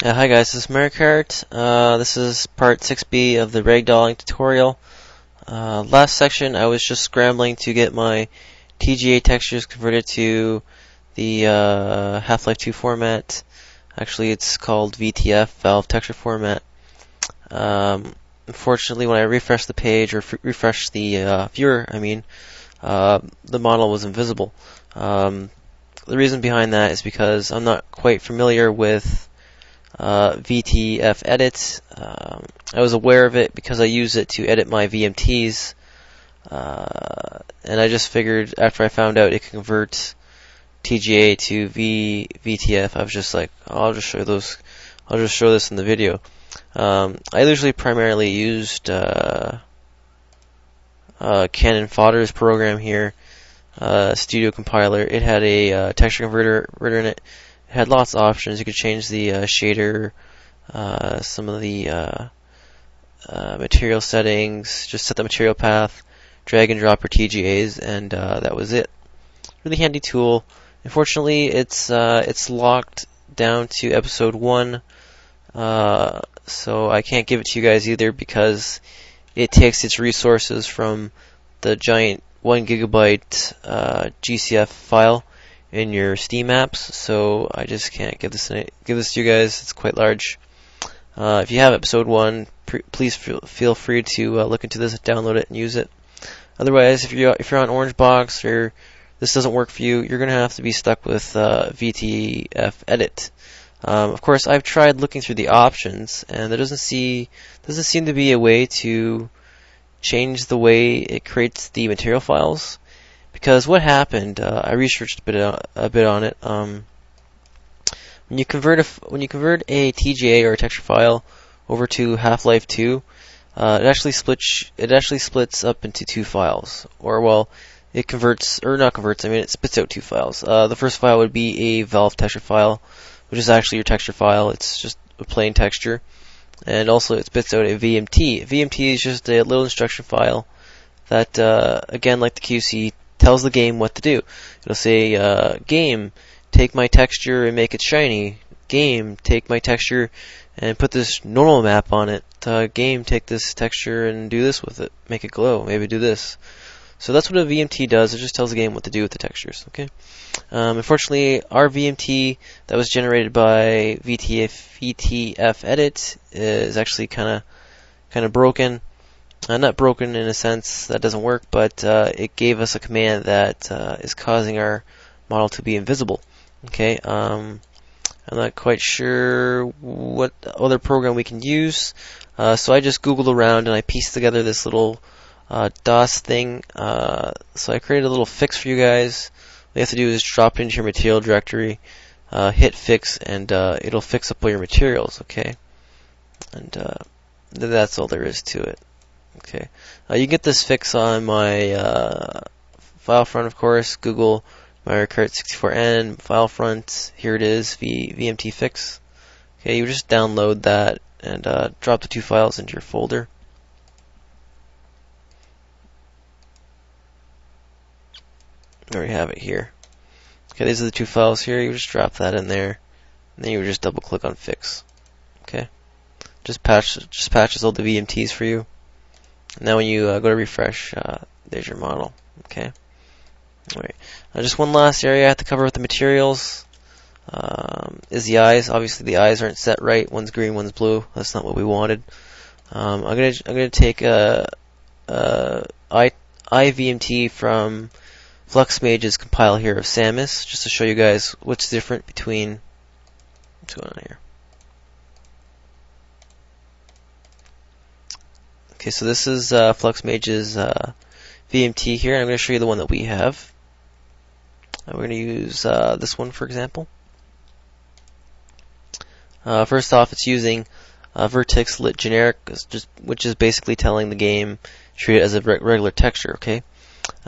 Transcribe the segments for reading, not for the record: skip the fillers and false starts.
Hi guys, this is Marikart. This is part 6B of the ragdolling tutorial. Last section I was just scrambling to get my TGA textures converted to the Half-Life 2 format. Actually, it's called VTF, Valve Texture Format. Unfortunately, when I refreshed the page, or refreshed the viewer, the model was invisible. The reason behind that is because I'm not quite familiar with VTEFEdit. I was aware of it because I use it to edit my VMTs, and I just figured after I found out it can convert TGA to VTF, I was just like, oh, I'll just show this in the video. I usually primarily used Cannon Fodder's program here, Studio Compiler. It had a texture converter in it. It had lots of options. You could change the shader, some of the material settings, just set the material path, drag and drop your TGAs, and that was it. Really handy tool. Unfortunately, it's locked down to episode 1, so I can't give it to you guys either because it takes its resources from the giant 1 gigabyte GCF file in your Steam apps, so I just can't give this to you guys. It's quite large. If you have episode 1, please feel free to look into this, download it, and use it. Otherwise, if you're on Orangebox or this doesn't work for you, you're gonna have to be stuck with VTEFEdit. Of course, I've tried looking through the options, and there doesn't seem to be a way to change the way it creates the material files. Because what happened, I researched a bit on it. When you convert a TGA or a texture file over to Half-Life 2, it actually splits up into 2 files. Or well, it converts, or not converts. It spits out 2 files. The first file would be a Valve texture file, which is actually your texture file. It's just a plain texture, and also it spits out a VMT. VMT is just a little instruction file that, again, like the QC, tells the game what to do. It'll say, game, take my texture and make it shiny. Game, take my texture and put this normal map on it. Game, take this texture and do this with it. Make it glow. Maybe do this. So that's what a VMT does. It just tells the game what to do with the textures. Okay. Unfortunately, our VMT that was generated by VTEFEdit is actually kind of broken. Not broken in a sense that doesn't work, but it gave us a command that is causing our model to be invisible. Okay, I'm not quite sure what other program we can use, so I just Googled around and I pieced together this little DOS thing. So I created a little fix for you guys. All you have to do is drop it into your material directory, hit fix, and it'll fix up all your materials. Okay, and that's all there is to it. Okay, you can get this fix on my file front, of course. Google Marikart64N file front. Here it is, VMT Fix. Okay, you just download that and drop the 2 files into your folder. There we have it here. Okay, these are the 2 files here. You just drop that in there, and then you would just double click on Fix. Okay, just patches all the VMTs for you. Now when you go to refresh, there's your model. Okay. Alright. Just one last area I have to cover with the materials is the eyes. Obviously the eyes aren't set right. One's green, one's blue. That's not what we wanted. I'm gonna take a iVMT from FluxMage's compile here of Samus, just to show you guys what's different between what's going on here. Okay, so this is FluxMage's VMT here, and I'm going to show you the one that we have. We're going to use this one, for example. First off, it's using vertex lit generic, which is basically telling the game treat it as a regular texture. Okay.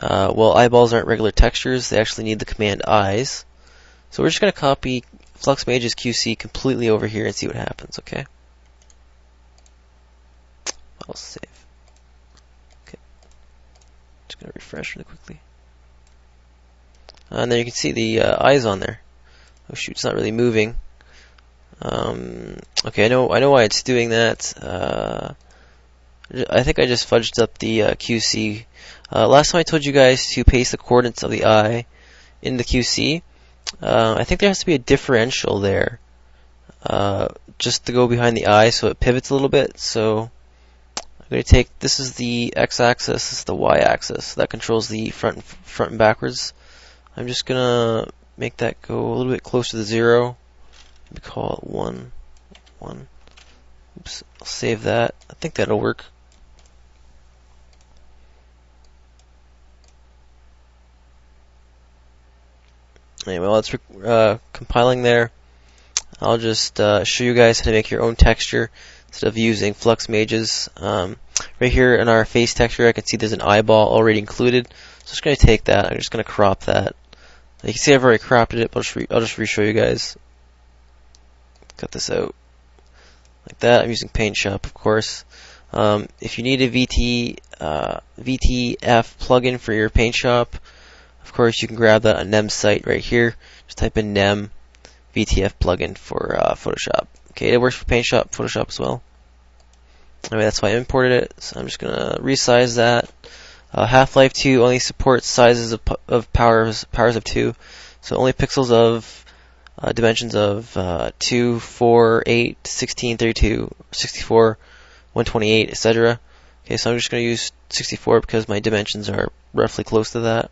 Well, eyeballs aren't regular textures; they actually need the command eyes. So we're just going to copy FluxMage's QC completely over here and see what happens. Okay. I'll save. Okay. Just going to refresh really quickly. And then you can see the eyes on there. Oh shoot, it's not really moving. Okay, I know why it's doing that. I think I just fudged up the QC. Last time I told you guys to paste the coordinates of the eye in the QC. I think there has to be a differential there, just to go behind the eye so it pivots a little bit. So I'm going to take, this is the x-axis, this is the y-axis. That controls the front and backwards. I'm just going to make that go a little bit closer to 0. Maybe call it 1, 1. Oops, I'll save that. I think that'll work. Anyway, while it's compiling there, I'll just show you guys how to make your own texture instead of using Flux Mages. Right here in our face texture, I can see there's an eyeball already included. So I'm just going to take that. I'm just going to crop that. You can see I've already cropped it, but I'll just re-show you guys. Cut this out like that. I'm using Paint Shop, of course. If you need a VTTF plugin for your Paint Shop, of course you can grab that on NEM's site right here. Just type in NEM VTTF plugin for Photoshop. Okay, it works for Paint Shop, Photoshop as well. Anyway, that's why I imported it. So I'm just gonna resize that. Half-Life 2 only supports sizes of powers of 2, so only pixels of dimensions of 2, 4, 8, 16, 32, 64, 128, etc. Okay, so I'm just going to use 64 because my dimensions are roughly close to that.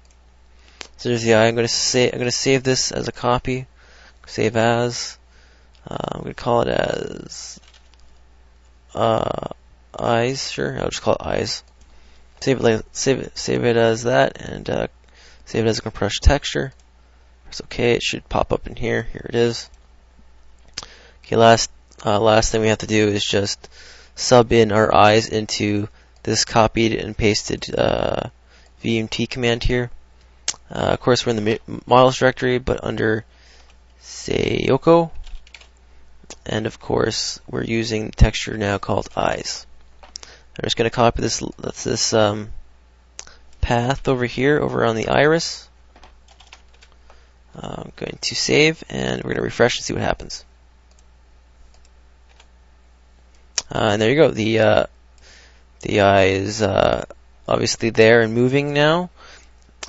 So there's the eye. I'm going to save this as a copy. Save as. I'm going to call it as eyes. Sure, I'll just call it eyes. Save it as that, and save it as a compressed texture. It's okay. It should pop up in here. Here it is. Okay, last thing we have to do is just sub in our eyes into this copied and pasted VMT command here. Of course, we're in the models directory, but under Sayoko, and of course, we're using texture now called eyes. I'm just going to copy this path over here, over on the iris. I'm going to save, and we're going to refresh and see what happens. And there you go. The eye is obviously there and moving now.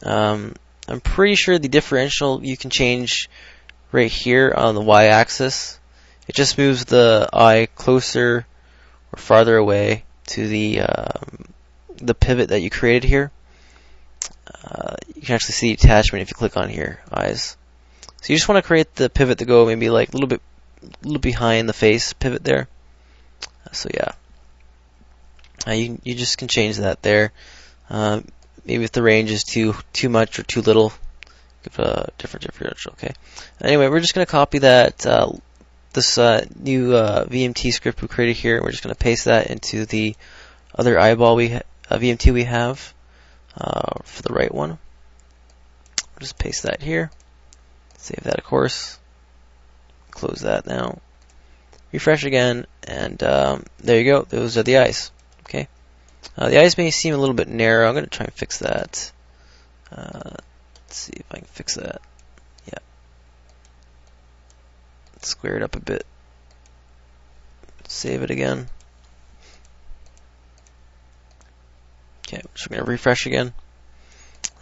I'm pretty sure the differential you can change right here on the y-axis. It just moves the eye closer or farther away to the pivot that you created here. You can actually see the attachment if you click on here, eyes. So you just want to create the pivot to go maybe like a little behind the face pivot there. So yeah, you just can change that there. Maybe if the range is too much or too little, give a different differential. Okay. Anyway, we're just going to copy that this new VMT script we created here. We're just going to paste that into the other eyeball VMT we have for the right one. I'll just paste that here. Save that, of course. Close that now. Refresh again, and there you go. Those are the eyes. Okay. The eyes may seem a little bit narrow. I'm going to try and fix that. Let's see if I can fix that. Yeah. Let's square it up a bit. Save it again. Okay, so we're going to refresh again.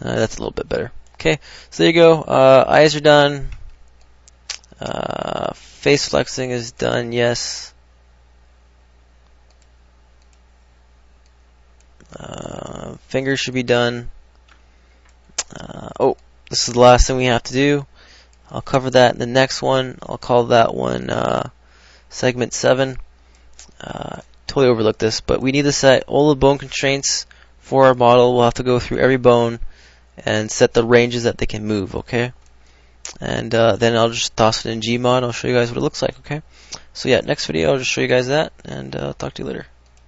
That's a little bit better. Okay, so there you go. Eyes are done. Face flexing is done, yes. Fingers should be done. Oh, this is the last thing we have to do. I'll cover that in the next one. I'll call that one segment 7. Totally overlooked this, but we need to set all the bone constraints for our model. We'll have to go through every bone and set the ranges that they can move, okay? And then I'll just toss it in Gmod. I'll show you guys what it looks like, okay? So yeah, next video I'll just show you guys that, and I'll talk to you later.